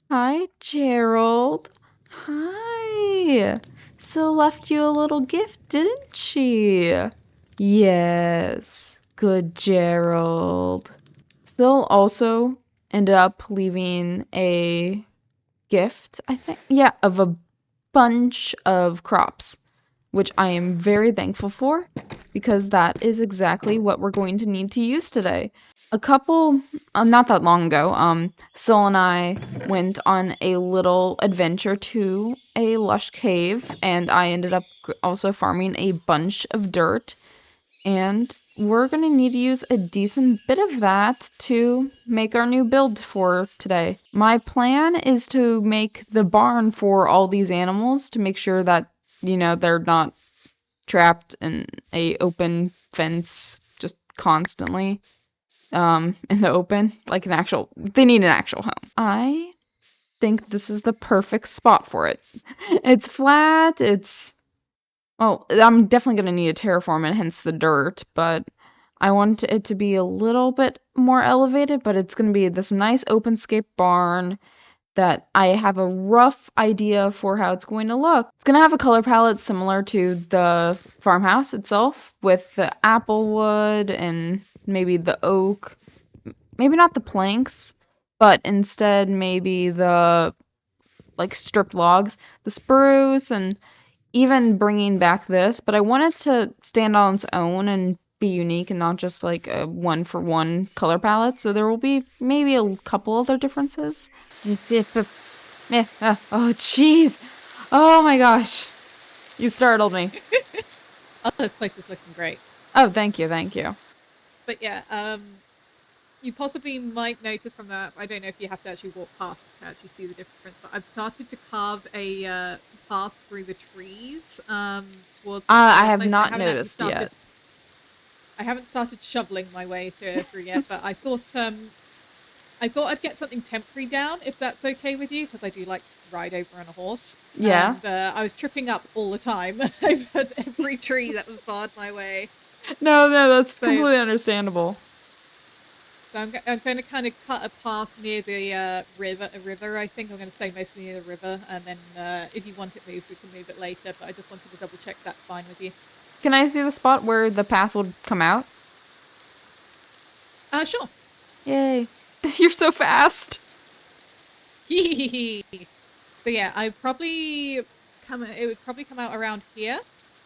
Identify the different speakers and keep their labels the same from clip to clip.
Speaker 1: Hi, Gerald. Hi. Sil left you a little gift, didn't she? Yes. Good, Gerald. Sil also ended up leaving a gift, I think. Yeah, of a bunch of crops, which I am very thankful for because that is exactly what we're going to need to use today. A couple, not that long ago, Sil and I went on a little adventure to a lush cave, and I ended up also farming a bunch of dirt, and we're going to need to use a decent bit of that to make our new build for today. My plan is to make the barn for all these animals to make sure that, they're not trapped in a open fence just constantly in the open, like they need an actual home. I think this is the perfect spot for it. It's flat, well, I'm definitely going to need a terraform and hence the dirt, but I want it to be a little bit more elevated, but it's going to be this nice open scape barn that I have a rough idea for how it's going to look. It's going to have a color palette similar to the farmhouse itself, with the apple wood and maybe the oak. Maybe not the planks, but instead maybe the like stripped logs, the spruce, and even bringing back this. But I want it to stand on its own and be unique and not just like a one for one color palette. So there will be maybe a couple other differences. Oh, jeez. Oh my gosh. You startled me.
Speaker 2: Oh, this place is looking great.
Speaker 1: Oh, thank you, thank you.
Speaker 2: But yeah, you possibly might notice from that. I don't know if you have to actually walk past to actually see the difference, but I've started to carve a path through the trees towards the
Speaker 1: I have
Speaker 2: fireplace.
Speaker 1: not noticed yet.
Speaker 2: I haven't started shoveling my way through yet, but I thought I'd get something temporary down if that's okay with you, because I do like to ride over on a horse,
Speaker 1: Yeah.
Speaker 2: and I was tripping up all the time over every tree that was barred my way.
Speaker 1: No, no, that's
Speaker 2: So
Speaker 1: completely understandable.
Speaker 2: I'm going to kind of cut a path near the river. I think I'm going to say mostly near the river, and then if you want it moved, we can move it later. But I just wanted to double check that's fine with you.
Speaker 1: Can I see the spot where the path would come out?
Speaker 2: Sure.
Speaker 1: Yay. You're so fast.
Speaker 2: So yeah, I probably come. It would probably come out around here.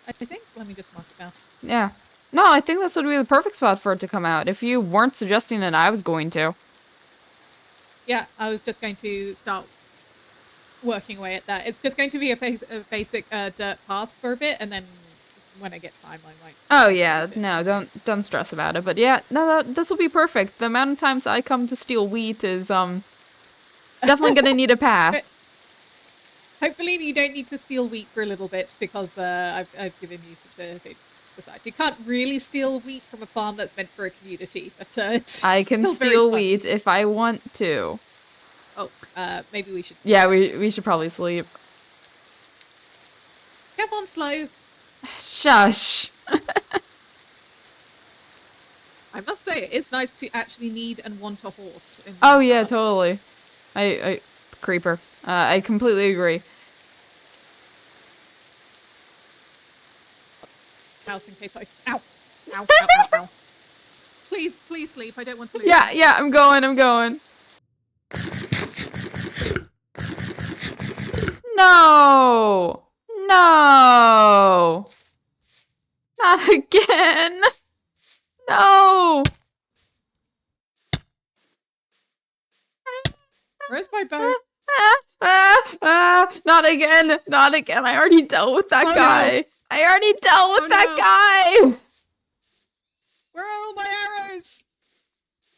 Speaker 2: I think. Let me just mark it down.
Speaker 1: Yeah. No, I think this would be the perfect spot for it to come out. If you weren't suggesting it, I was going to.
Speaker 2: Yeah, I was just going to start working away at that. It's just going to be a basic dirt path for a bit, and then when I get time, I might.
Speaker 1: Oh
Speaker 2: Might
Speaker 1: yeah,
Speaker 2: pave it.
Speaker 1: no, don't stress about it. But yeah, no, this will be perfect. The amount of times I come to steal wheat is definitely gonna need a path.
Speaker 2: Hopefully, you don't need to steal wheat for a little bit because I've given you such a big besides. You can't really steal wheat from a farm that's meant for a community, but it's
Speaker 1: I can
Speaker 2: still very
Speaker 1: steal
Speaker 2: fun.
Speaker 1: wheat if I want to.
Speaker 2: Oh, maybe we should sleep.
Speaker 1: Yeah, we should probably sleep.
Speaker 2: Come on, slow.
Speaker 1: Shush.
Speaker 2: I must say, it is nice to actually need and want a horse in
Speaker 1: Oh yeah,
Speaker 2: Minecraft.
Speaker 1: totally. I creeper. I completely agree.
Speaker 2: House in case I. Ow! Ow! Ow! Ow! Ow! Please, please sleep. I don't want to lose
Speaker 1: Yeah,
Speaker 2: you.
Speaker 1: yeah, I'm going. No! No! Not again! No!
Speaker 2: Where's my bow?
Speaker 1: Not again! Not again! I already dealt with that
Speaker 2: Oh no!
Speaker 1: guy! I already dealt
Speaker 2: Oh
Speaker 1: with that
Speaker 2: no!
Speaker 1: guy!
Speaker 2: Where are all my arrows?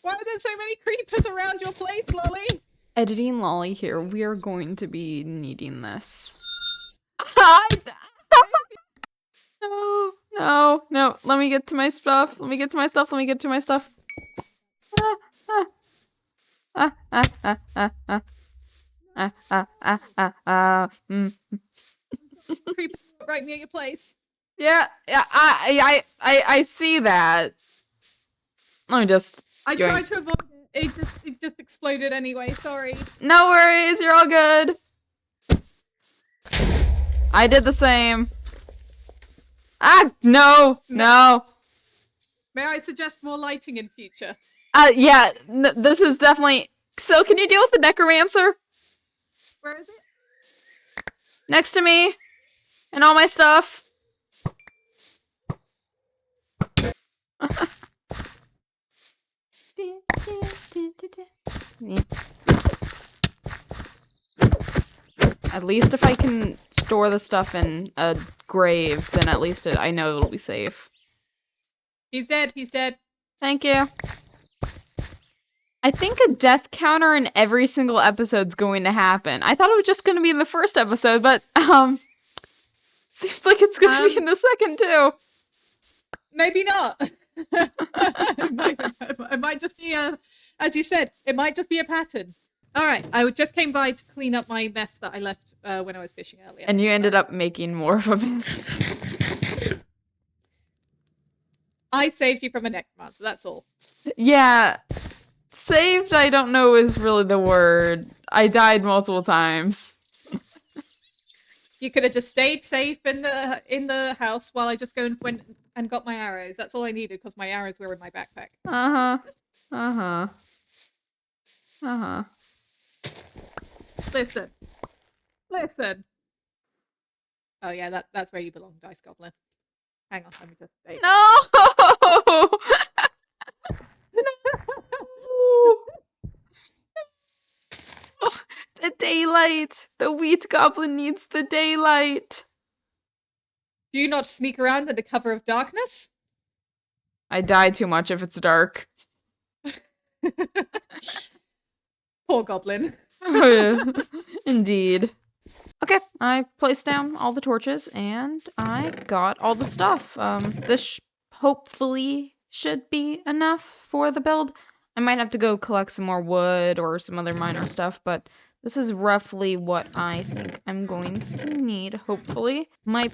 Speaker 2: Why are there so many creepers around your place, Lolly?
Speaker 1: Editing Lolly here, we are going to be needing this. No, no, no. Let me get to my stuff. Let me get to my stuff. Let me get to my stuff. Ah, ah, ah, ah, ah, ah, ah.
Speaker 2: Creepers right near your place.
Speaker 1: Yeah, yeah, I see that. Let me just
Speaker 2: I
Speaker 1: yoink.
Speaker 2: tried to avoid it. it just exploded anyway. Sorry.
Speaker 1: No worries, you're all good. I did the same. Ah, no, no.
Speaker 2: May I suggest more lighting in future?
Speaker 1: Yeah, this is definitely... So, can you deal with the necromancer?
Speaker 2: Where is it?
Speaker 1: Next to me. And all my stuff. At least if I can store the stuff in a grave, then at least I know it'll be safe.
Speaker 2: He's dead. He's dead.
Speaker 1: Thank you. I think a death counter in every single episode's going to happen. I thought it was just going to be in the first episode, but seems like it's going to be in the second too.
Speaker 2: Maybe not. It might just be a, as you said, it might just be a pattern. All right, I just came by to clean up my mess that I left when I was fishing earlier.
Speaker 1: And you ended up making more of a mess.
Speaker 2: I saved you from a necromancer, that's all.
Speaker 1: Yeah. Saved, I don't know is really the word. I died multiple times.
Speaker 2: You could have just stayed safe in the house while I just went and got my arrows. That's all I needed because my arrows were in my backpack.
Speaker 1: Uh-huh. Uh-huh. Uh-huh.
Speaker 2: Listen. Listen. Oh yeah, that's where you belong, Dice Goblin. Hang on, let me just stay.
Speaker 1: No! No! The daylight! The wheat goblin needs the daylight!
Speaker 2: Do you not sneak around in the cover of darkness?
Speaker 1: I die too much if it's dark.
Speaker 2: Poor goblin.
Speaker 1: Oh, yeah. Indeed. Okay, I placed down all the torches, and I got all the stuff. This hopefully should be enough for the build. I might have to go collect some more wood or some other minor stuff, but this is roughly what I think I'm going to need, hopefully. My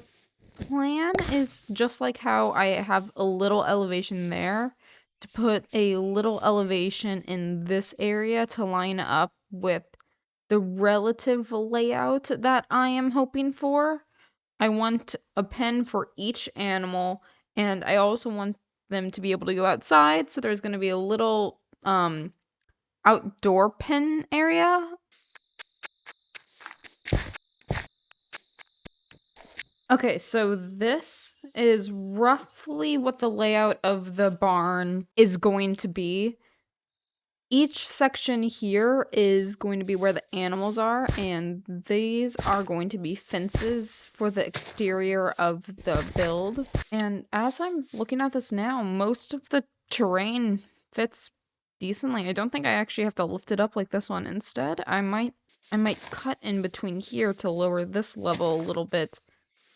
Speaker 1: plan is just like how I have a little elevation there, to put a little elevation in this area to line up with the relative layout that I am hoping for. I want a pen for each animal, and I also want them to be able to go outside, so there's going to be a little outdoor pen area. Okay, so this is roughly what the layout of the barn is going to be. Each section here is going to be where the animals are, and these are going to be fences for the exterior of the build. And as I'm looking at this now, most of the terrain fits decently. I don't think I actually have to lift it up like this one. Instead, I might cut in between here to lower this level a little bit.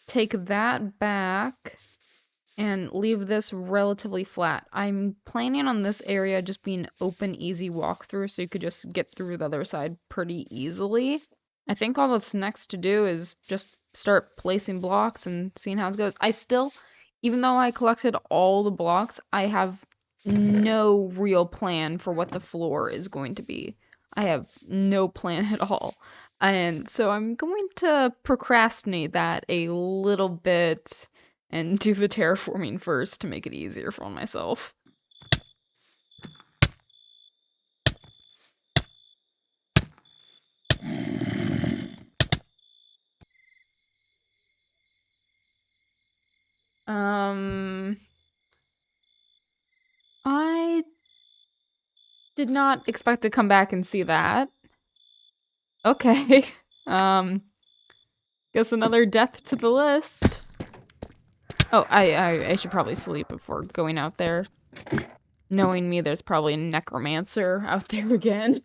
Speaker 1: Take that back and leave this relatively flat. I'm planning on this area just being open, easy walkthrough, so you could just get through the other side pretty easily. I think all that's next to do is just start placing blocks and seeing how it goes. I still, even though I collected all the blocks, I have no real plan for what the floor is going to be. I have no plan at all. And so I'm going to procrastinate that a little bit and do the terraforming first to make it easier for myself. I did not expect to come back and see that. Okay. Guess another death to the list. Oh, I should probably sleep before going out there. Knowing me, there's probably a necromancer out there again.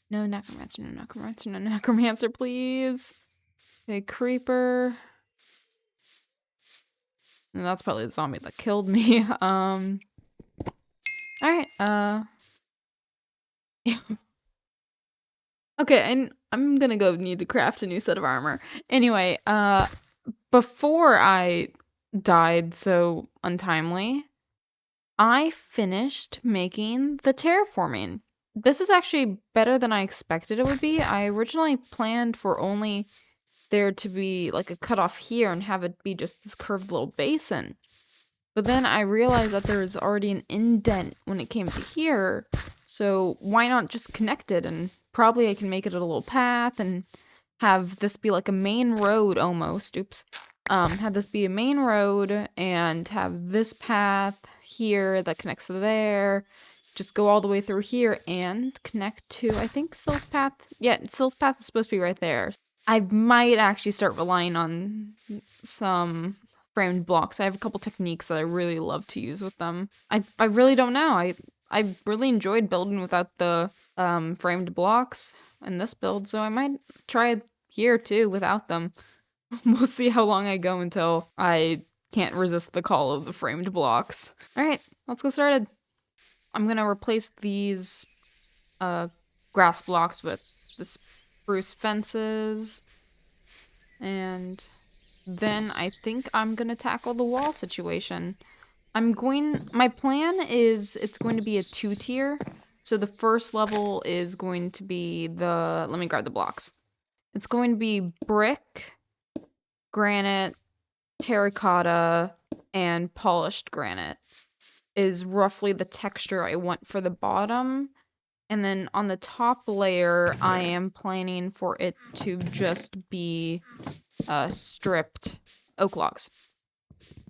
Speaker 1: No necromancer, no necromancer, no necromancer, please. Okay, creeper. And that's probably the zombie that killed me. Alright, okay, and I'm gonna go need to craft a new set of armor. Anyway, before I died so untimely, I finished making the terraforming. This is actually better than I expected it would be. I originally planned for only there to be like a cutoff here and have it be just this curved little basin. But then I realized that there is already an indent when it came to here, so why not just connect it? And probably I can make it a little path and have this be like a main road almost. Oops. Have this be a main road and have this path here that connects to there. Just go all the way through here and connect to, I think, Sill's path. Yeah, Sill's path is supposed to be right there. I might actually start relying on some framed blocks. I have a couple techniques that I really love to use with them. I really don't know. I really enjoyed building without the framed blocks in this build, so I might try it here too without them. We'll see how long I go until I can't resist the call of the framed blocks. Alright, let's get started. I'm gonna replace these grass blocks with the spruce fences, and then I think I'm gonna tackle the wall situation. My plan is it's going to be a 2-tier. So the first level is going to be let me grab the blocks. It's going to be brick, granite, terracotta, and polished granite is roughly the texture I want for the bottom. And then on the top layer, I am planning for it to just be stripped oak logs.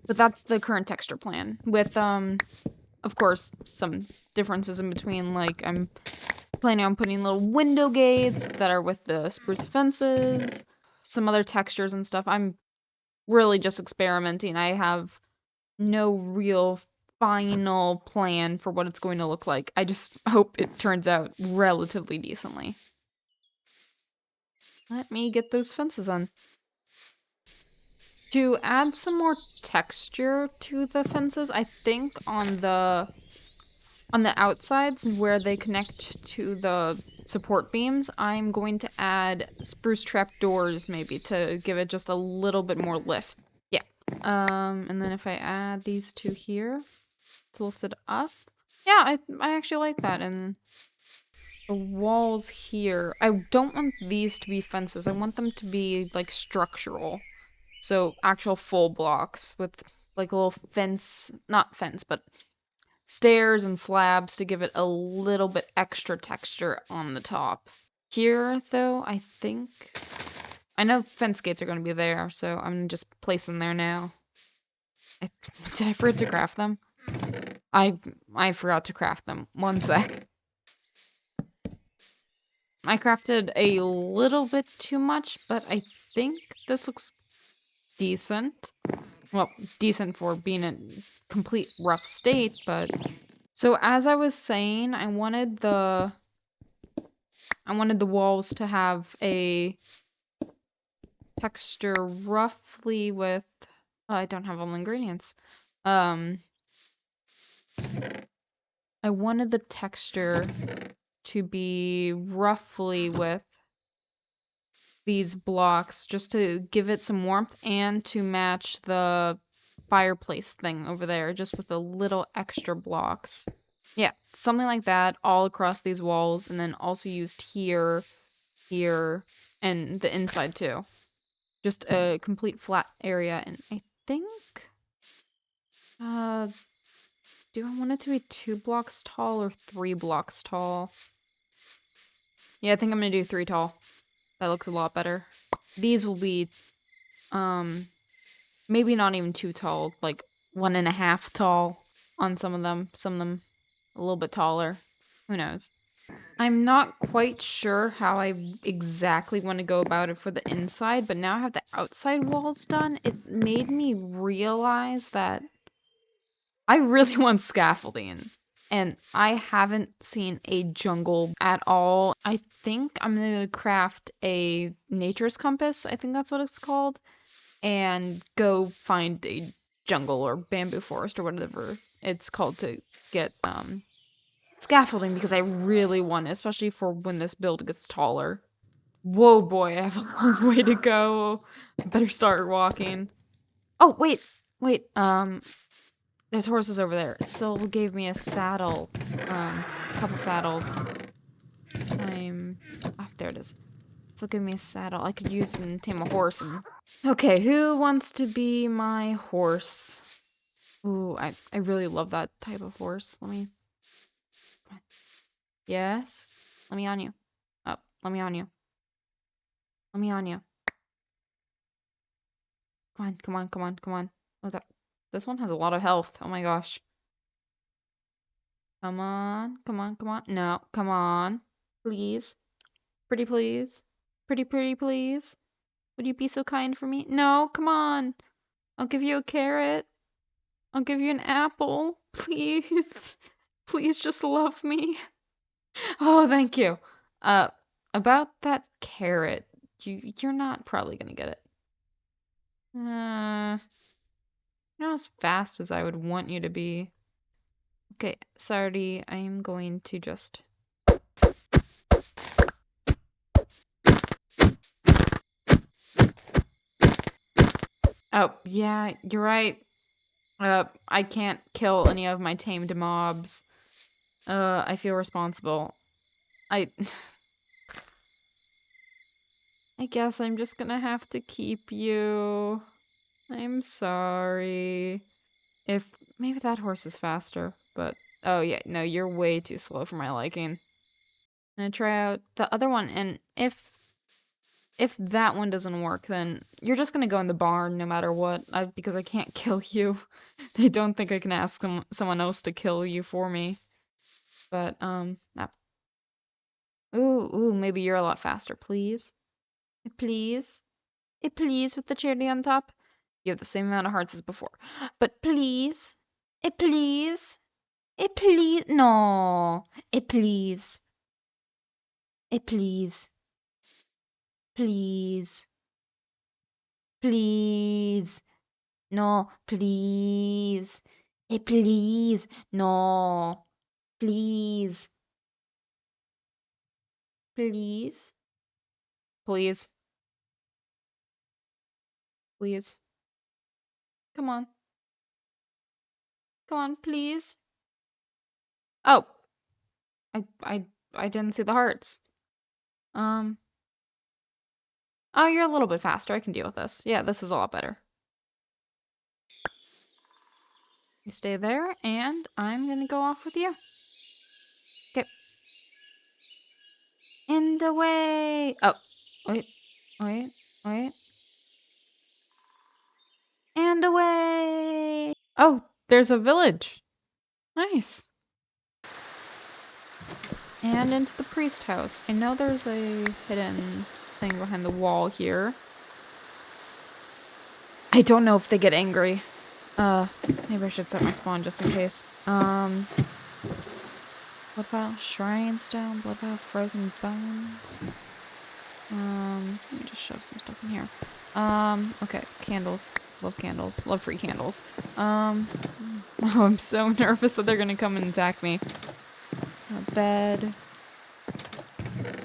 Speaker 1: But that's the current texture plan with, of course, some differences in between. Like, I'm planning on putting little window gates that are with the spruce fences, some other textures and stuff. I'm really just experimenting. I have no real final plan for what it's going to look like. I just hope it turns out relatively decently. Let me get those fences on. To add some more texture to the fences, I think on the outsides where they connect to the support beams, I'm going to add spruce trap doors maybe to give it just a little bit more lift. Yeah. And then if I add these two here to lift it up, yeah, I actually like that. And the walls here, I don't want these to be fences. I want them to be like structural. So actual full blocks with like a little fence, not fence, but stairs and slabs to give it a little bit extra texture on the top. Here, though, I know fence gates are going to be there, so I'm going to just place them there now. Did I forget to craft them? I forgot to craft them. One sec. I crafted a little bit too much, but I think this looks decent. Well, decent for being a complete rough state, but... So as I was saying, I wanted the walls to have a texture roughly with... Oh, I don't have all the ingredients. I wanted the texture to be roughly with these blocks just to give it some warmth and to match the fireplace thing over there just with a little extra blocks. Yeah, something like that all across these walls and then also used here, here, and the inside too. Just a complete flat area, and I think do I want it to be 2 blocks tall or 3 blocks tall? Yeah, I think I'm gonna do 3 tall. That looks a lot better. These will be, maybe not even 2 tall, like 1.5 tall on some of them a little bit taller. Who knows? I'm not quite sure how I exactly want to go about it for the inside, but now I have the outside walls done. It made me realize that I really want scaffolding. And I haven't seen a jungle at all. I think I'm going to craft a nature's compass. I think that's what it's called. And go find a jungle or bamboo forest or whatever it's called to get scaffolding because I really want it, especially for when this build gets taller. Whoa, boy, I have a long way to go. Better start walking. Oh, wait. There's horses over there. Syl gave me a saddle. A couple saddles. There it is. Syl gave me a saddle. I could use and tame a horse. Okay, who wants to be my horse? Ooh, I really love that type of horse. Yes? Let me on you. Oh, let me on you. Let me on you. Come on, come on, come on, come on. Oh, this one has a lot of health. Oh my gosh. Come on, come on, come on. No, come on. Please. Pretty please. Pretty please. Would you be so kind for me? No, come on. I'll give you a carrot. I'll give you an apple. Please. Please just love me. Oh, thank you. Uh, about that carrot, you're not probably gonna get it. Not as fast as I would want you to be. Okay, sorry, I'm going to just... Oh, yeah, you're right. I can't kill any of my tamed mobs. I feel responsible. I... I guess I'm just gonna have to keep you. I'm sorry. If maybe that horse is faster, but oh yeah, no, you're way too slow for my liking. I'm gonna try out the other one, and if that one doesn't work, then you're just gonna go in the barn no matter what, because I can't kill you. I don't think I can ask someone else to kill you for me. But ooh, maybe you're a lot faster, please, please, please, with the cherry on top. You have the same amount of hearts as before, but please, please. Please, no. Please. Please. Please. Please. No, please. Please. No. Please. Please. Please. Please. Come on. Come on, please. Oh, I didn't see the hearts. Um, oh, you're a little bit faster. I can deal with this. Yeah, this is a lot better. You stay there, and I'm gonna go off with you. Okay. And away! Oh, wait, wait, wait. And away! Oh, there's a village. Nice. And into the priest house. I know there's a hidden thing behind the wall here. I don't know if they get angry. Maybe I should set my spawn just in case. What about shrine stone? What about frozen bones? Let me just shove some stuff in here. Okay, candles. Love candles. Love free candles. Oh, I'm so nervous that they're gonna come and attack me. Bed.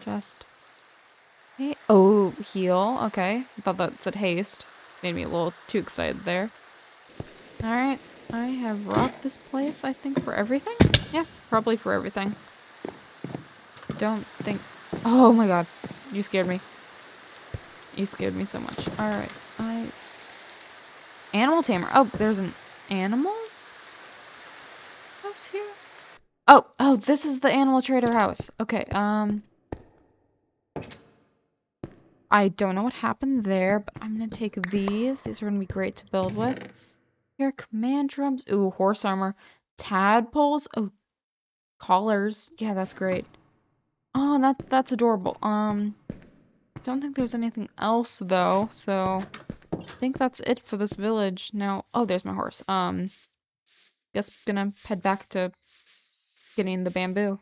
Speaker 1: Chest. Hey. Oh, heal. Okay. I thought that said haste. Made me a little too excited there. Alright. I have rocked this place, I think, for everything? Yeah, probably for everything. Don't think... Oh my god. You scared me. You scared me so much. Alright. Animal tamer. Oh, there's an animal house here? Oh, this is the animal trader house. Okay, I don't know what happened there, but I'm gonna take these. These are gonna be great to build with. Here, command drums. Ooh, horse armor. Tadpoles. Oh, collars. Yeah, that's great. Oh, that's adorable. Don't think there's anything else though, so I think that's it for this village. Now, oh, there's my horse. Guess I'm gonna head back to getting the bamboo.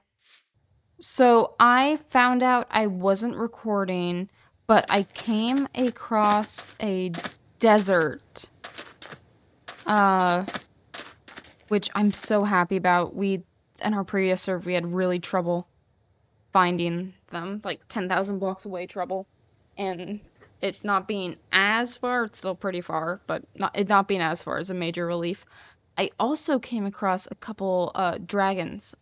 Speaker 1: So I found out I wasn't recording, but I came across a desert, uh, which I'm so happy about. In our previous server, we had really trouble finding them, like 10,000 blocks away trouble. And it not being as far, it's still pretty far, but it not being as far is a major relief. I also came across a couple dragons,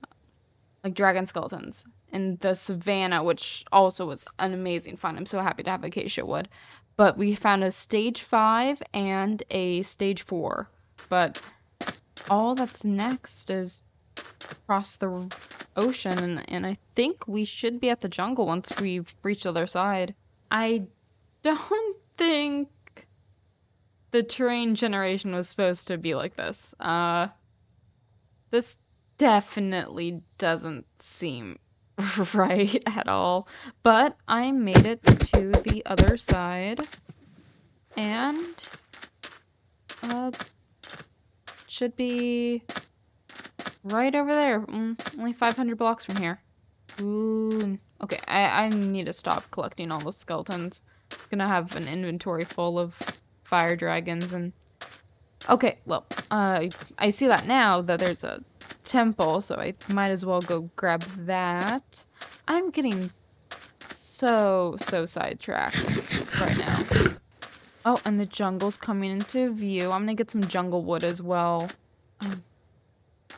Speaker 1: like dragon skeletons, in the savannah, which also was an amazing find. I'm so happy to have acacia wood. But we found a stage 5 and a stage 4. But all that's next is across the ocean, and I think we should be at the jungle once we reach the other side. I don't think the terrain generation was supposed to be like this. This definitely doesn't seem right at all. But I made it to the other side, and uh, should be right over there. Only 500 blocks from here. Ooh. Okay, I need to stop collecting all the skeletons. I'm gonna have an inventory full of fire dragons and... Okay, well, I see that now that there's a temple, so I might as well go grab that. I'm getting so sidetracked right now. Oh, and the jungle's coming into view. I'm gonna get some jungle wood as well. Um,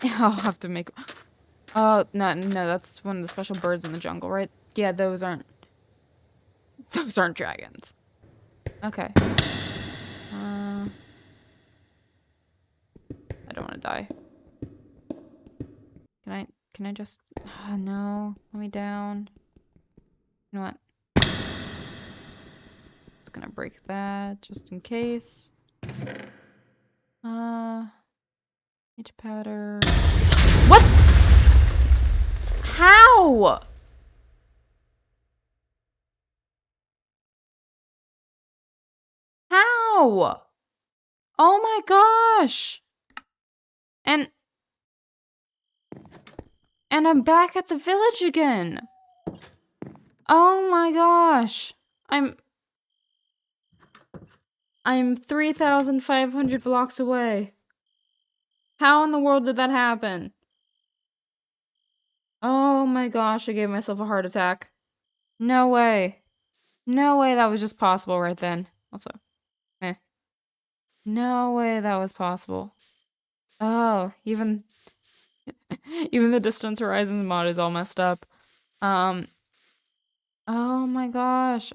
Speaker 1: I'll have to make... Oh, no, that's one of the special birds in the jungle, right? Yeah, those aren't dragons. Okay. I don't want to die. Can I just... no. Let me down. You know what? Just gonna break that just in case. H powder. What? How? How? Oh my gosh. And I'm back at the village again. Oh my gosh. I'm 3,500 blocks away. How in the world did that happen? Oh my gosh, I gave myself a heart attack. No way. No way that was just possible right then. Also, eh. No way that was possible. Oh, even even the Distance Horizons mod is all messed up. Um, oh my gosh.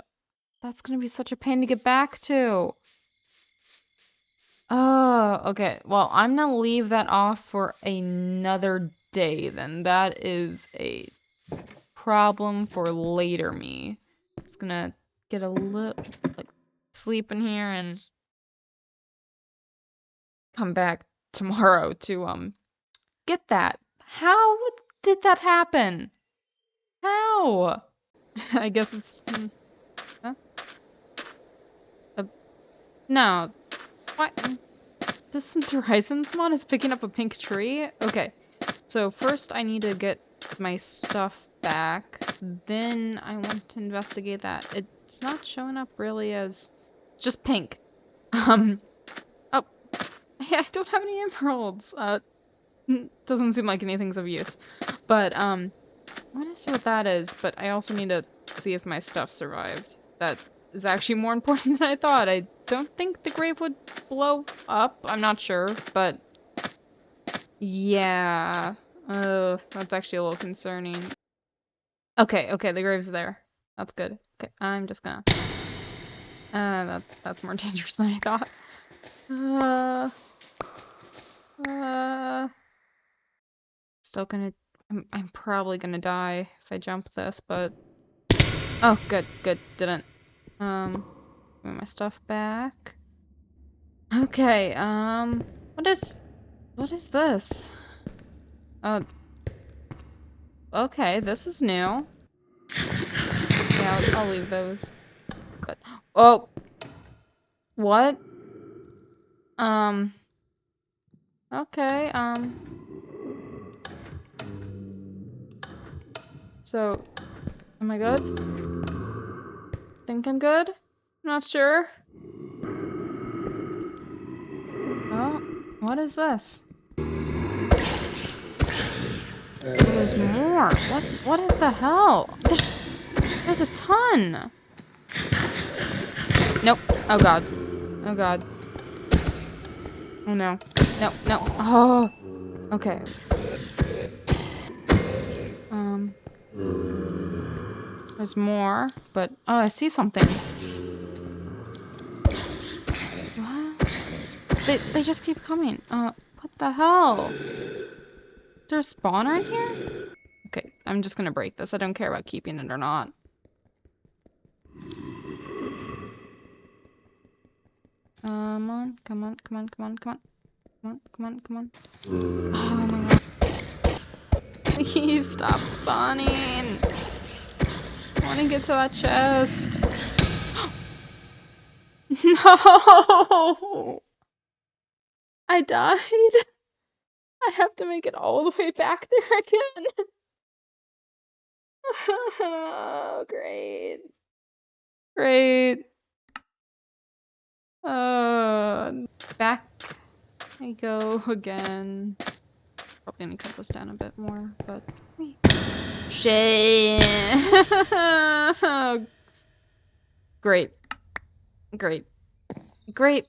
Speaker 1: That's gonna be such a pain to get back to. Oh, okay. Well, I'm gonna leave that off for another day then. That is a problem for later me. Just gonna get a little, like, sleep in here and come back tomorrow to get that. How did that happen? How? I guess it's... huh? No. What? Distance Horizons mod is picking up a pink tree? Okay. So first I need to get my stuff back. Then I want to investigate that. It's not showing up really as... It's just pink. Oh. I don't have any emeralds. Doesn't seem like anything's of use. But, I want to see what that is, but I also need to see if my stuff survived. That is actually more important than I thought. I don't think the grave would blow up. I'm not sure, but... yeah. That's actually a little concerning. Okay, the grave's there. That's good. Okay, I'm just gonna... that's more dangerous than I thought. Still gonna... I'm probably gonna die if I jump this, but... Oh, good, didn't. Give me my stuff back. Okay, what is this? Okay, this is new. Yeah, I'll leave those. But, oh! What? Okay, so, am I good? Think I'm good? Not sure. Oh, what is this? Oh, there's more. What is the hell? There's a ton. Nope. Oh god. Oh god. Oh no. No, no. Oh, okay. There's more, but oh, I see something. What? They just keep coming. What the hell? Is there a spawner in here? Okay, I'm just gonna break this. I don't care about keeping it or not. Come on, come on, come on, come on, come on. Come on, come on, come on. Oh my god. Please stop spawning. I wanna get to that chest. No! I died. I have to make it all the way back there again. Oh, great. Great. Back I go again. Probably gonna cut this down a bit more, but shit. Great. Great. Great.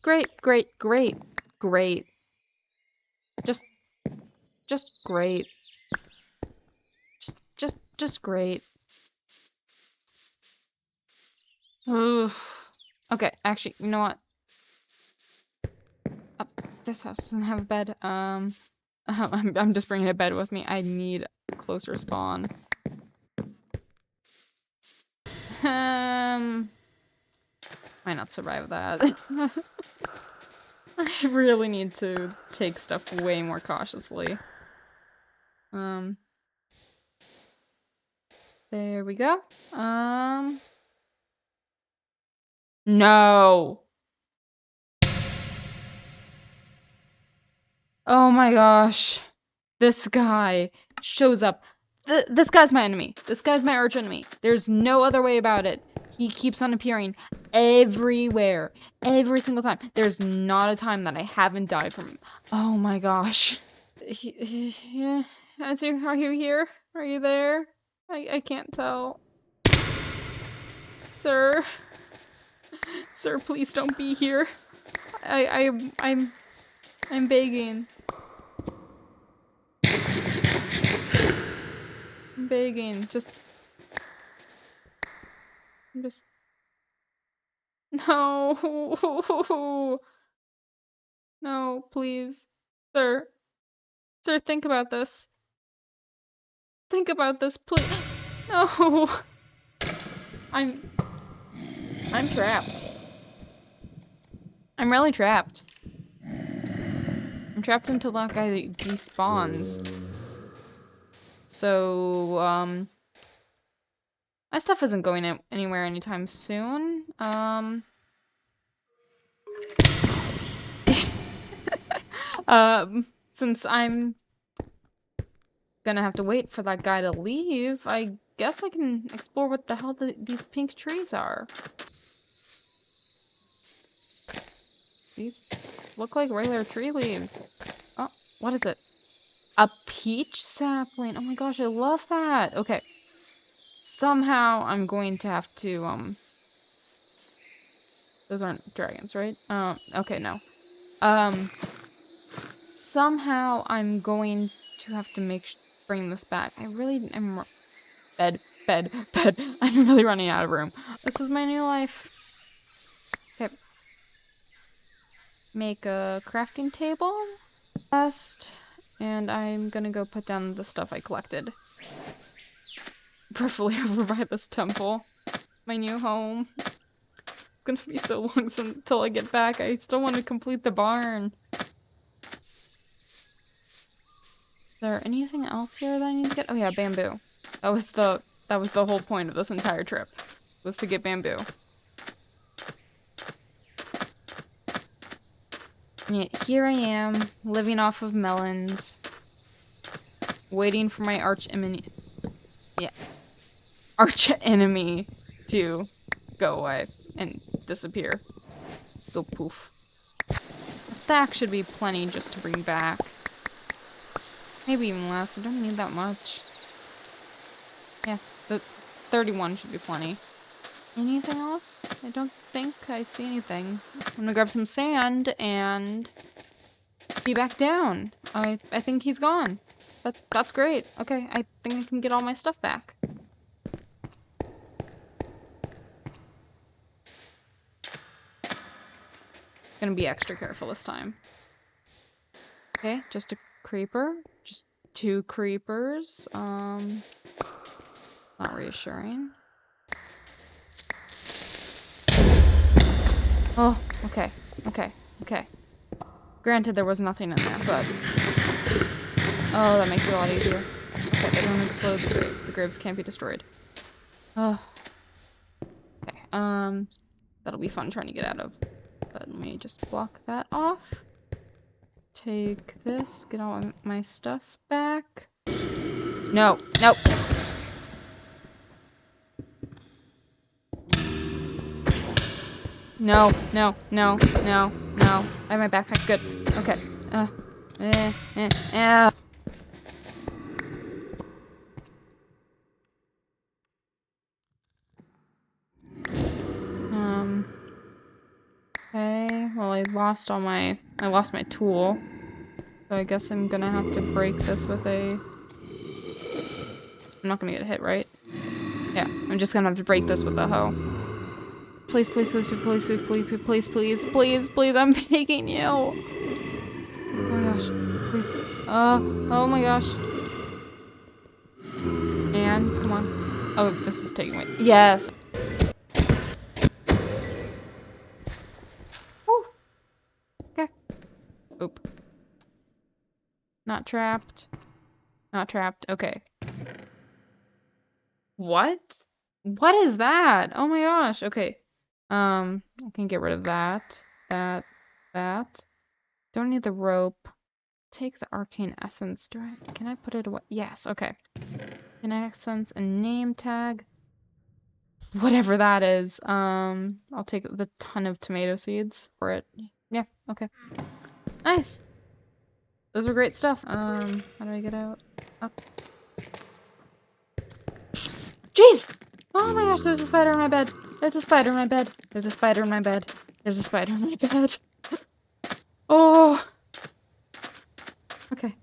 Speaker 1: Great. Great. Great. Great. Just great. Just great. Oof. Okay, actually, you know what? This house doesn't have a bed. I'm just bringing a bed with me. I need a closer spawn. Might not survive that. I really need to take stuff way more cautiously. There we go. No. Oh my gosh. This guy shows up. This guy's my enemy. This guy's my arch enemy. There's no other way about it. He keeps on appearing everywhere. Every single time. There's not a time that I haven't died from him. Oh my gosh. Yeah. Are you here? Are you there? I can't tell. Sir. Sir, please don't be here. I'm begging. I'm begging. Just no. No, please. Sir. Sir, think about this. Think about this, please. No. I'm trapped. I'm really trapped. I'm trapped until that guy despawns. So, my stuff isn't going anywhere anytime soon. Since I'm gonna have to wait for that guy to leave, I guess I can explore what the hell these pink trees are. These look like regular tree leaves. Oh, what is it? A peach sapling. Oh my gosh, I love that. Okay. Somehow I'm going to have to, those aren't dragons, right? Okay, no. Somehow I'm going to have to bring this back. I really am, bed. I'm really running out of room. This is my new life. Okay. Make a crafting table. And I'm gonna go put down the stuff I collected. Preferably over by this temple. My new home. It's gonna be so long until I get back. I still want to complete the barn. Is there anything else here that I need to get? Oh yeah, bamboo. That was the whole point of this entire trip. Was to get bamboo. And yet here I am, living off of melons. Waiting for my arch enemy to go away and disappear. Go poof. A stack should be plenty just to bring back. Maybe even less. I don't need that much. Yeah, the 31 should be plenty. Anything else? I don't think I see anything. I'm gonna grab some sand and be back down. I think he's gone. That's great. Okay, I think I can get all my stuff back. Gonna be extra careful this time. Okay, just a creeper. Just 2 creepers. Not reassuring. Oh, okay. Granted, there was nothing in there, but... Oh, that makes it a lot easier. Okay, they don't explode the graves. The graves can't be destroyed. Oh. Okay, that'll be fun trying to get out of. But let me just block that off. Take this, get all my stuff back. No, nope. No. I have my backpack. Good. Okay. Okay. Well, I lost my tool. So I guess I'm gonna have to break this with a... I'm not gonna get hit, right? Yeah, I'm just gonna have to break this with a hoe. Please, I'm begging you. Oh my gosh, please. Oh my gosh. And, come on. Oh, this is taking away. Yes. Woo. Okay. Oop. Not trapped. Okay. What? What is that? Oh my gosh. Okay. I can get rid of that. That. Don't need the rope. Take the arcane essence. Can I put it away? Yes, okay. An essence and name tag. Whatever that is. I'll take the ton of tomato seeds for it. Yeah, okay. Nice. Those are great stuff. How do I get out? Up. Jeez! Oh my gosh, there's a spider in my bed. There's a spider in my bed. Oh! Okay.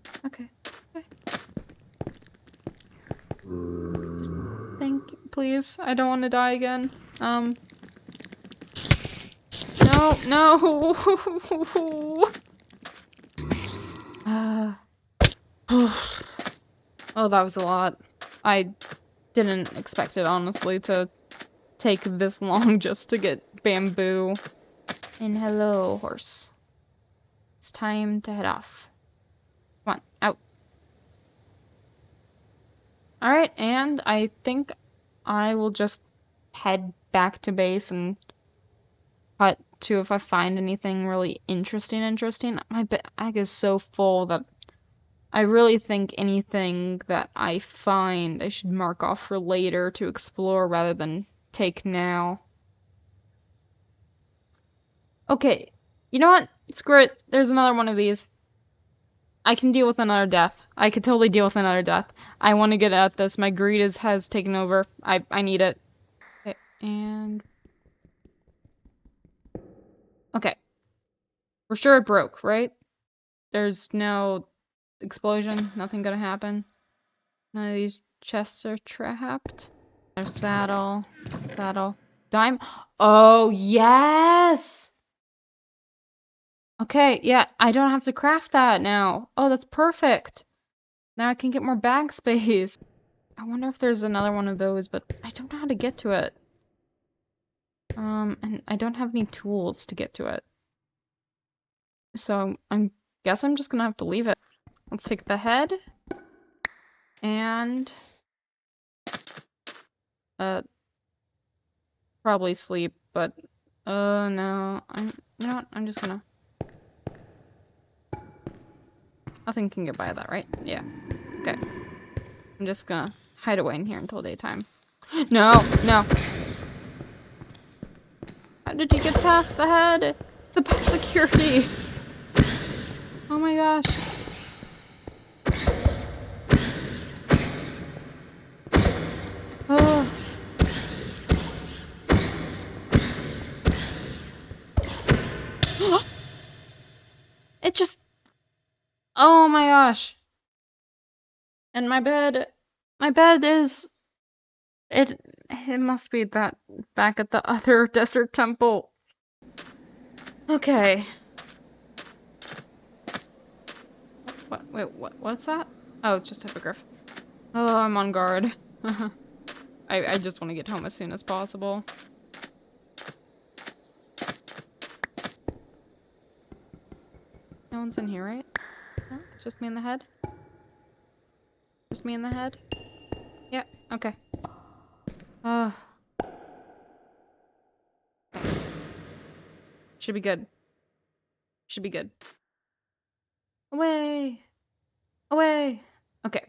Speaker 1: Just thank you, please. I don't want to die again. No. Oh, that was a lot. I didn't expect it, honestly, to take this long just to get bamboo. And hello, horse. It's time to head off. Come on, out. Alright, and I think I will just head back to base and cut to if I find anything really interesting. My bag is so full that I really think anything that I find I should mark off for later to explore rather than take now. Okay, you know what? Screw it. There's another one of these. I can deal with another death. I could totally deal with another death. I want to get at this. My greed has taken over. I need it. Okay, and... Okay. We're sure it broke, right? There's no explosion. Nothing gonna happen. None of these chests are trapped. There's saddle. Dime. Oh, yes! Okay, yeah, I don't have to craft that now. Oh, that's perfect. Now I can get more bag space. I wonder if there's another one of those, but I don't know how to get to it. And I don't have any tools to get to it. So I guess I'm just gonna have to leave it. Let's take the head. And probably sleep, but no. You know what? I'm just gonna... Nothing can get by that, right? Yeah. Okay. I'm just gonna hide away in here until daytime. No! How did you get past the head? It's the best security! Oh my gosh. Oh. It just... Oh my gosh. And my bed is, it must be that back at the other desert temple. Okay. What's that? Oh, it's just hippogriff. Oh, I'm on guard. I just want to get home as soon as possible. No one's in here, right? No? It's just me in the head? Just me in the head? Yeah, okay. Uh, should be good. Should be good. Away! Away! Okay.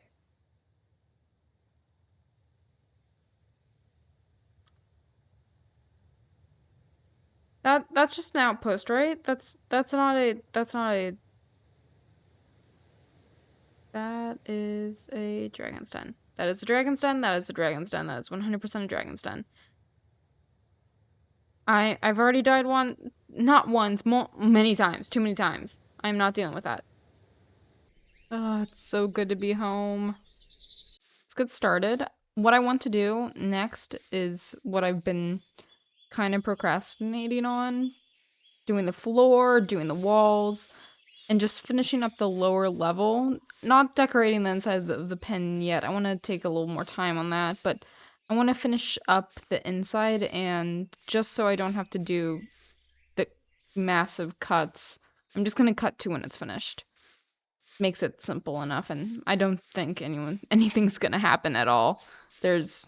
Speaker 1: That's just an outpost, right? That's not a that is a dragon's den. That is a dragon's den, that is a dragon's den, that is 100% a dragon's den. I've already died not once, many times, too many times. I'm not dealing with that. Oh, it's so good to be home. Let's get started. What I want to do next is what I've been kind of procrastinating on, doing the floor, doing the walls, and just finishing up the lower level. Not decorating the inside of the pen yet. I want to take a little more time on that, but I want to finish up the inside, and just so I don't have to do the massive cuts, I'm just gonna cut 2 when it's finished. Makes it simple enough, and I don't think anything's gonna happen at all. There's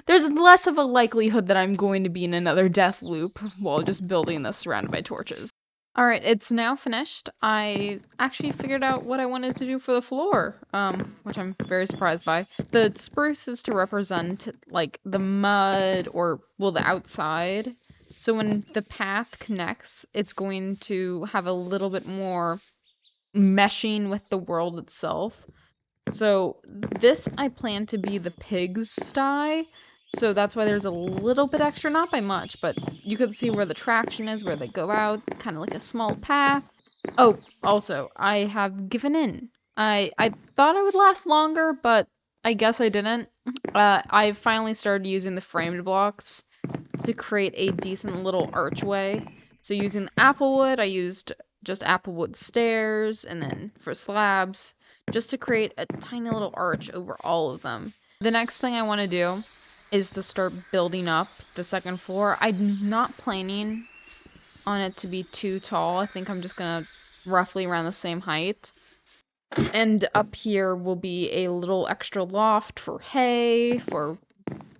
Speaker 1: less of a likelihood that I'm going to be in another death loop while just building this surrounded by torches. Alright, it's now finished. I actually figured out what I wanted to do for the floor, which I'm very surprised by. The spruce is to represent, like, the mud or, well, the outside. So when the path connects, it's going to have a little bit more meshing with the world itself. So this I plan to be the pig's sty. So that's why there's a little bit extra, not by much, but you can see where the traction is, where they go out, kind of like a small path. Oh, also, I have given in. I thought I would last longer, but I guess I didn't. I finally started using the framed blocks to create a decent little archway. So using applewood, I used just applewood stairs, and then for slabs, just to create a tiny little arch over all of them. The next thing I want to do is to start building up the second floor. I'm not planning on it to be too tall. I think I'm just gonna roughly around the same height. And up here will be a little extra loft for hay, for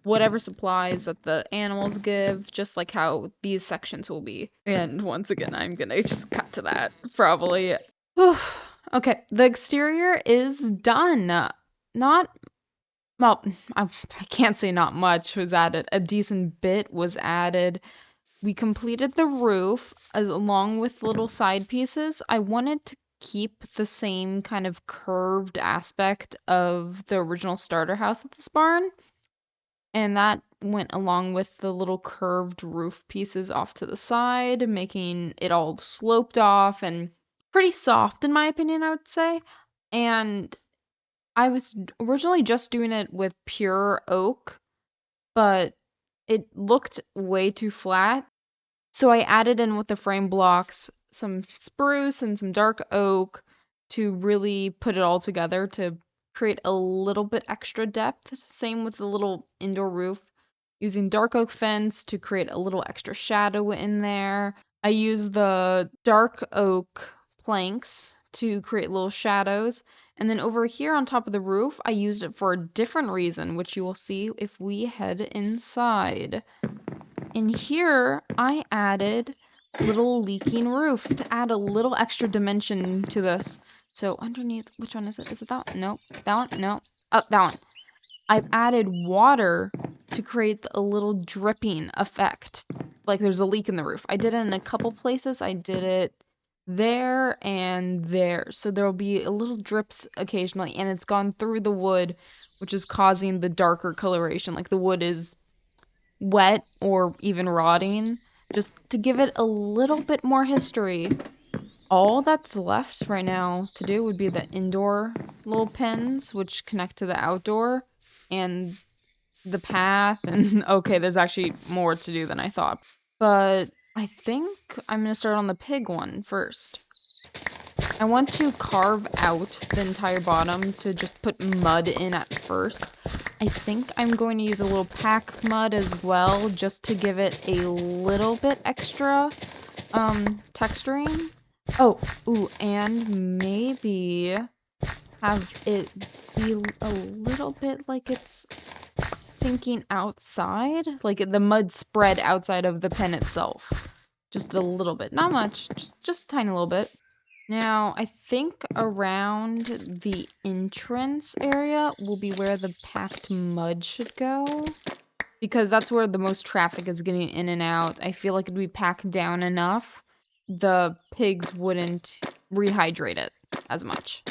Speaker 1: whatever supplies that the animals give, just like how these sections will be. And once again, I'm gonna just cut to that, probably. Okay, the exterior is done. Not, well, I can't say not much was added. A decent bit was added. We completed the roof along with little side pieces. I wanted to keep the same kind of curved aspect of the original starter house of this barn. And that went along with the little curved roof pieces off to the side, making it all sloped off and pretty soft, in my opinion, I would say. And I was originally just doing it with pure oak, but it looked way too flat. So I added in with the frame blocks some spruce and some dark oak to really put it all together to create a little bit extra depth. Same with the little indoor roof, using dark oak fence to create a little extra shadow in there. I used the dark oak planks to create little shadows. And then over here on top of the roof, I used it for a different reason, which you will see if we head inside. In here, I added little leaking roofs to add a little extra dimension to this. So underneath, which one is it? Is it that one? No. That one? No. Oh, that one. I've added water to create a little dripping effect. Like there's a leak in the roof. I did it in a couple places. I did it there and there. So there'll be a little drips occasionally, and it's gone through the wood, which is causing the darker coloration. Like the wood is wet or even rotting, just to give it a little bit more history. all that's left right now to do would be the indoor little pens, which connect to the outdoor, and the path. And okay, there's actually more to do than I thought. But I think I'm gonna start on the pig one first. I want to carve out the entire bottom to just put mud in at first. I think I'm going to use a little pack mud as well, just to give it a little bit extra texturing. Oh, ooh, and maybe have it be a little bit like it's sinking outside, like the mud spread outside of the pen itself. Just a little bit, not much, just a tiny little bit. Now, I think around the entrance area will be where the packed mud should go, because that's where the most traffic is getting in and out. I feel like it'd be packed down enough, the pigs wouldn't rehydrate it as much.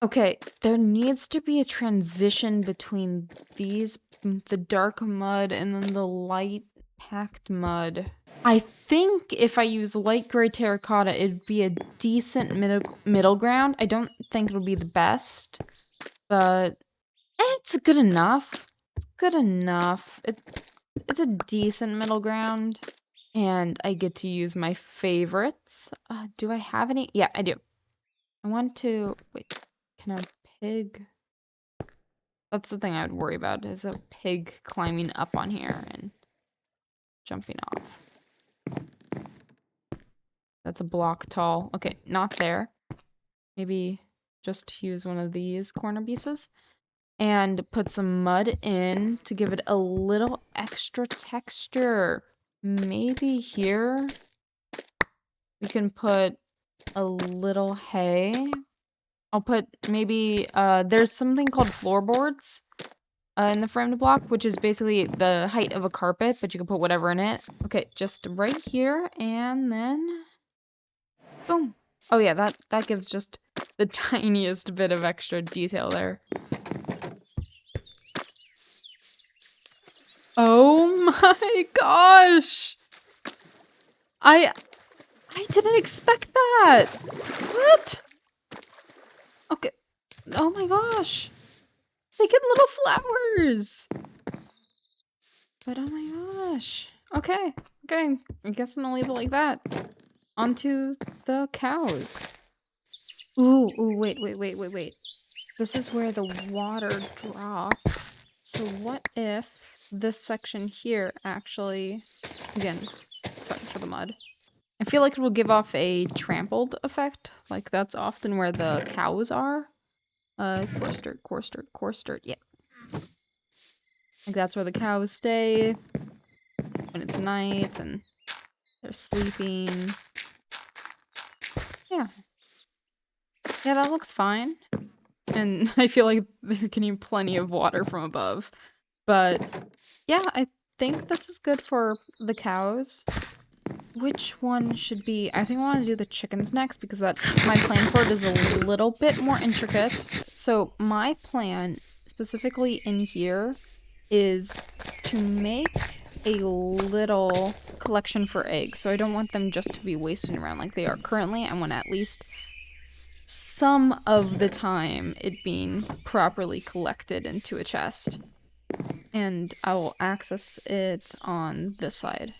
Speaker 1: Okay, there needs to be a transition between these, the dark mud and then the light packed mud. I think if I use light gray terracotta, it'd be a decent middle ground. I don't think it'll be the best, but it's good enough. It's good enough. It's a decent middle ground, and I get to use my favorites. Do I have any? Yeah, I do. I want to, wait, can a pig? That's the thing I would worry about, is a pig climbing up on here and jumping off. That's a block tall. Okay, not there. Maybe just use one of these corner pieces and put some mud in to give it a little extra texture. Maybe here we can put a little hay. I'll put maybe, there's something called floorboards in the framed block, which is basically the height of a carpet, but you can put whatever in it. Okay, just right here, and then boom. Oh yeah, that gives just the tiniest bit of extra detail there. Oh my gosh! I didn't expect that! What? Okay. Oh my gosh. They get little flowers! But oh my gosh. Okay. Okay. I guess I'm gonna leave it like that. Onto the cows. Ooh, wait. This is where the water drops. So what if this section here actually, again, sorry for the mud. I feel like it will give off a trampled effect. Like that's often where the cows are. Coarse dirt, yeah. Like that's where the cows stay when it's night and they're sleeping. Yeah. Yeah, that looks fine. And I feel like they're getting plenty of water from above. But yeah, I think this is good for the cows. Which one should be? I think I want to do the chickens next because my plan for it is a little bit more intricate. So my plan, specifically in here, is to make a little collection for eggs. So I don't want them just to be wasting around like they are currently. I want at least some of the time it being properly collected into a chest. And I will access it on this side.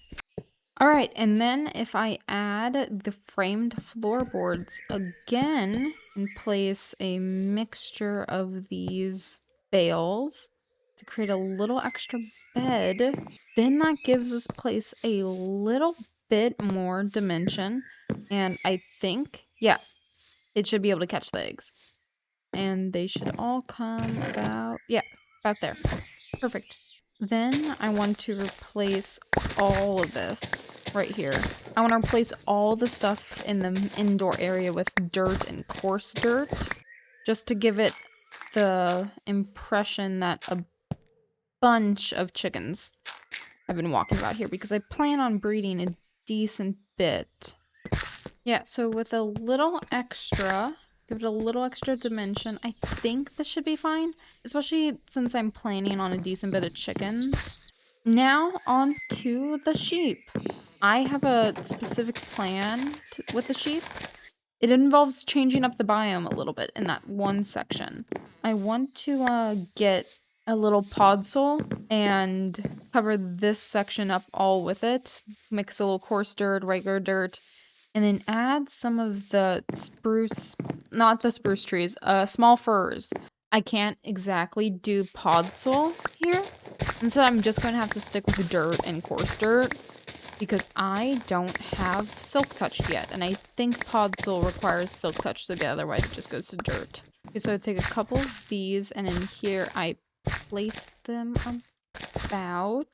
Speaker 1: Alright, and then if I add the framed floorboards again and place a mixture of these bales to create a little extra bed, then that gives this place a little bit more dimension. And I think, yeah, it should be able to catch the eggs. And they should all come about, yeah, about there. Perfect. Then I want to replace all of this right here. I want to replace all the stuff in the indoor area with dirt and coarse dirt, just to give it the impression that a bunch of chickens have been walking about here, because I plan on breeding a decent bit. Yeah, so with a little extra, give it a little extra dimension, I think this should be fine, especially since I'm planning on a decent bit of chickens. Now on to the sheep. I have a specific plan with the sheep. it involves changing up the biome a little bit in that one section. I want to get a little podzol and cover this section up all with it. Mix a little coarse dirt, regular dirt, and then add some of the spruce, not the spruce trees, small firs. I can't exactly do podzol here, and so I'm just going to have to stick with dirt and coarse dirt because I don't have silk touched yet, and I think podzol requires silk touch to get, otherwise it just goes to dirt. Okay, so I take a couple of these, and in here I place them about.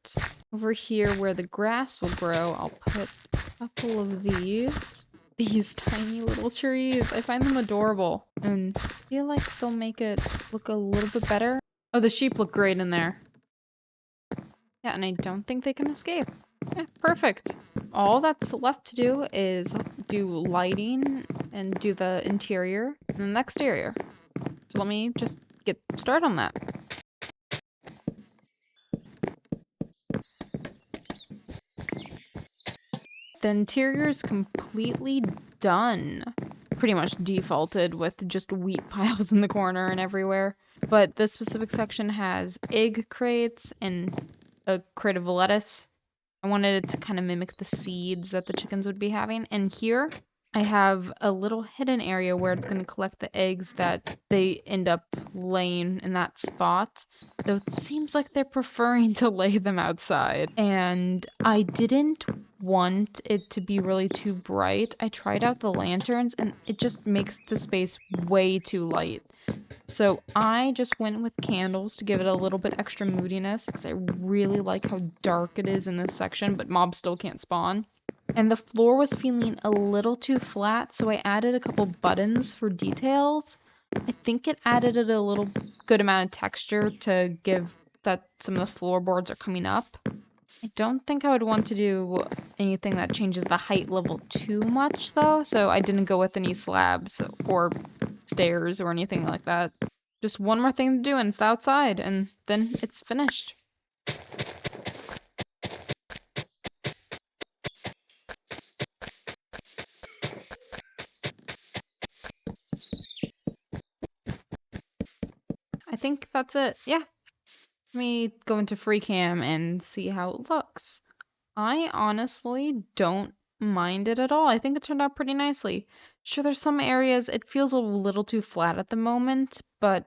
Speaker 1: Over here where the grass will grow, I'll put a couple of these. These tiny little trees. I find them adorable and I feel like they'll make it look a little bit better. Oh, the sheep look great in there. Yeah, and I don't think they can escape. Yeah, perfect. All that's left to do is do lighting and do the interior and the exterior. So let me just get started on that. The interior is completely done. Pretty much defaulted with just wheat piles in the corner and everywhere. But this specific section has egg crates and a crate of lettuce. I wanted it to kind of mimic the seeds that the chickens would be having. And here I have a little hidden area where it's going to collect the eggs that they end up laying in that spot. So it seems like they're preferring to lay them outside. And I didn't want it to be really too bright. I tried out the lanterns and it just makes the space way too light. So I just went with candles to give it a little bit extra moodiness because I really like how dark it is in this section, but mobs still can't spawn. And the floor was feeling a little too flat, so I added a couple buttons for details. I think it added it a little good amount of texture to give that some of the floorboards are coming up. I don't think I would want to do anything that changes the height level too much though, so I didn't go with any slabs or stairs or anything like that. Just one more thing to do and it's outside, and then it's finished. I think that's it. Yeah. Let me go into free cam and see how it looks. I honestly don't mind it at all. I think it turned out pretty nicely. Sure, there's some areas it feels a little too flat at the moment, but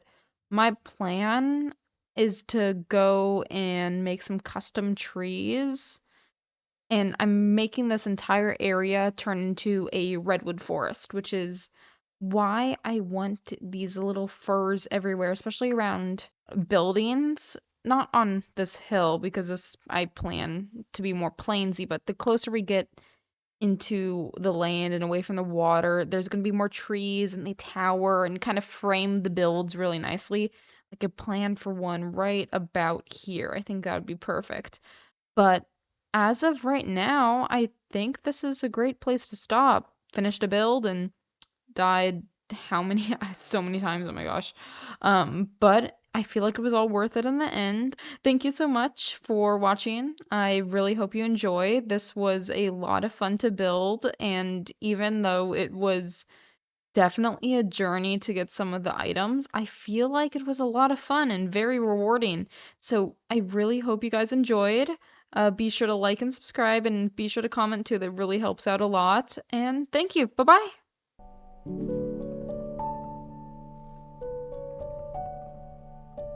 Speaker 1: my plan is to go and make some custom trees. And I'm making this entire area turn into a redwood forest, which is why I want these little firs everywhere, especially around buildings. Not on this hill because this I plan to be more plainsy, but the closer we get into the land and away from the water, there's going to be more trees and they tower and kind of frame the builds really nicely. Like a plan for one right about here. I think that would be perfect. But as of right now, I think this is a great place to stop. Finished a build and died how many so many times, oh my gosh. But I feel like it was all worth it in the end. Thank you so much for watching. I really hope you enjoy. This was a lot of fun to build, and even though it was definitely a journey to get some of the items, I feel like it was a lot of fun and very rewarding. So I really hope you guys enjoyed. Be sure to like and subscribe and be sure to comment too. That really helps out a lot. And thank you. Bye-bye.